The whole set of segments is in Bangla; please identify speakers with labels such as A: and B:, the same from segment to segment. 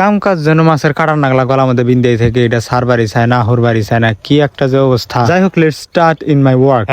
A: কাম কাজ যেন মাছের কাটার নাগলা গলা মধ্যে বিন্দাই থেকে এটা সার বাড়ি চায় না হোর বাড়ি চায় না কি একটা যে অবস্থা। যাই হোক, let's start in my work.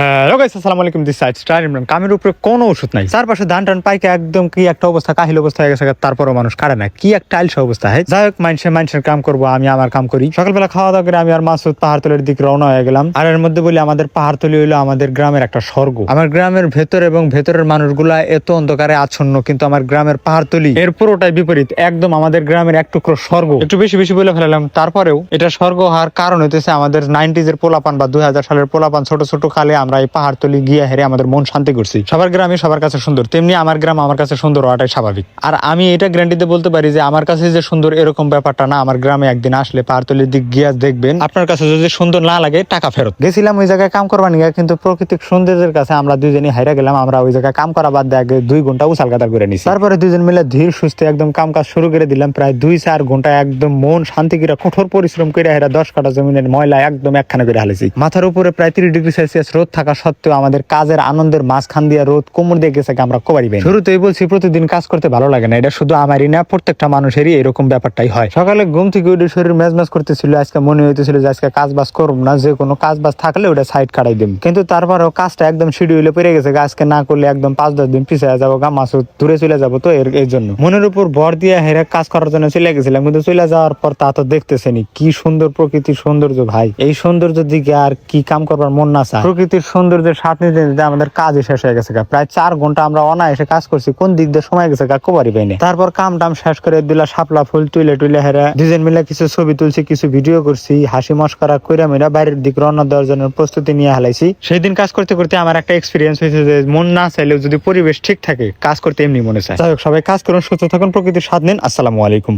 A: আসসালামু আলাইকুম, দিস সাইড স্টার ইমরান। কামের উপরে কোনো ওষুধ নাই, চারপাশে ধান টান পাইকে একদম কি একটা অবস্থা, কাহিল অবস্থা হয়ে গেছে। তারপরও মানুষ কাটে না, কি একটা আইলসা অবস্থা। যাই হোক, মানুষের কাম করবো, আমি আমার কাম করি। সকালবেলা খাওয়া দাওয়া করে আমি আর মাসুদ পাহাড়তলির দিকে রওনা হয়ে গেলাম। আর এর মধ্যে বলি, আমাদের পাহাড়তলি হইলো আমাদের গ্রামের একটা স্বর্গ। আমার গ্রামের ভেতর এবং ভেতরের মানুষগুলা এত অন্ধকারে আচ্ছন্ন, কিন্তু আমার গ্রামের পাহাড়তলি এর পুরোটাই বিপরীত। একদম আমাদের গ্রামের এক টুকরো স্বর্গ। একটু বেশি বলে ফেলালাম, তারপরেও এটা স্বর্গ হওয়ার কারণ হইতেছে আমাদের 90s এর পোলাপান বা 2000 সালের পোলাপান ছোট ছোট কালে আমরা এই পাহাড়তলি গিয়ে হেরে আমাদের মন শান্তি করছি। সবার গ্রামে সবার কাছে সুন্দর, তেমনি আমার গ্রাম আমার কাছে সুন্দর হওয়াটাই স্বাভাবিক। আর আমি এটা গ্যারান্টিতে বলতে পারি যে আমার কাছে যে সুন্দর এরকম ব্যাপারটা না। আমার গ্রামে একদিন আসলে পাহাড়তলির দিক গিয়ে দেখবেন, আপনার কাছে যদি সুন্দর না লাগে টাকা ফেরত। গেছিলাম ওই জায়গায় কাম করবার নিয়ে, কিন্তু প্রকৃতিক সৌন্দর্যের কাছে আমরা দুইজনই হাইরা গেলাম। আমরা ওই জায়গায় কাম করা বাদ দিয়ে আগে 2 ঘন্টা উছাল কাতার করে নিছি। তারপরে দুইজন মিলে ধীর সুস্থে একদম কাম কাজ শুরু করে দিলাম। প্রায় 2-4 ঘন্টা একদম মন শান্তি করে কঠোর পরিশ্রম করে হেরা 10 কাঠা জমিনের ময়লা একদম একখানা করে হালেছি। মাথার উপরে প্রায় 30 ডিগ্রি সেলসিয়াস রোদ থাকা সত্ত্বেও আমাদের কাজের আনন্দের মাঝখান দিয়ে রোদ কোমর দিয়ে গেছে আমরা কোবারি পাইনি। শুরুতেই বলছি, প্রতিদিন কাজ করতে ভালো লাগে না। এটা শুধু আমারই না, প্রত্যেকটা মানুষেরই এরকম ব্যাপারটাই হয়। সকালে ঘুম থেকে উঠে শরীর মেজমেজ করতেছিল। আজকে মনে হইতেছিল যে আজকে কাজ বাজ করব না, যে কোনো কাজ বাজ থাকলে ওটা সাইড কাটাই দিম। কিন্তু তারপরেও কাজটা একদম শিডিউলে পড়ে গেছে। আজকে না করলে একদম 5-10 দিন পিছিয়ে যাবো, মাসুদ দূরে চলে যাবো। তো এর জন্য মনের উপর ভর দিয়ে হেরে কাজ করার জন্য চলে গেছিলাম। কিন্তু চলে যাওয়ার পর তা তো দেখতেছেনি কি সুন্দর প্রকৃতির সৌন্দর্য। ভাই, এই সৌন্দর্যের দিকে আর কি কাম করবার মন না চায়। প্রকৃতির সৌন্দর্যের স্বাদ নিতে নিতে আমাদের কাজই শেষ হয়ে গেছে। প্রায় 4 ঘন্টা আমরা অনায়াসে কাজ করছি, কোন দিক দিয়ে সময় গেছে কোবারি পাইনি। তারপর কাম টাম শেষ করে দিলা শাপলা ফুল তুলে হেরা দুজন মিলে কিছু ছবি তুলছি, কিছু ভিডিও করছি, হাসি মস্করা কইরা মেরা বাইরের দিক রওনা দেওয়ার জন্য প্রস্তুতি নিয়ে হালাইছি। সেই দিন কাজ করতে করতে আমার একটা এক্সপিরিয়েন্স হয়েছে যে মন না চাইলেও যদি পরিবেশ ঠিক থাকে কাজ করতে এমনি মনে চায়। যাই হোক, সবাই কাজ করুন, সুস্থ থাকুন, প্রকৃতির স্বাদ নিন। আসসালামু আলাইকুম।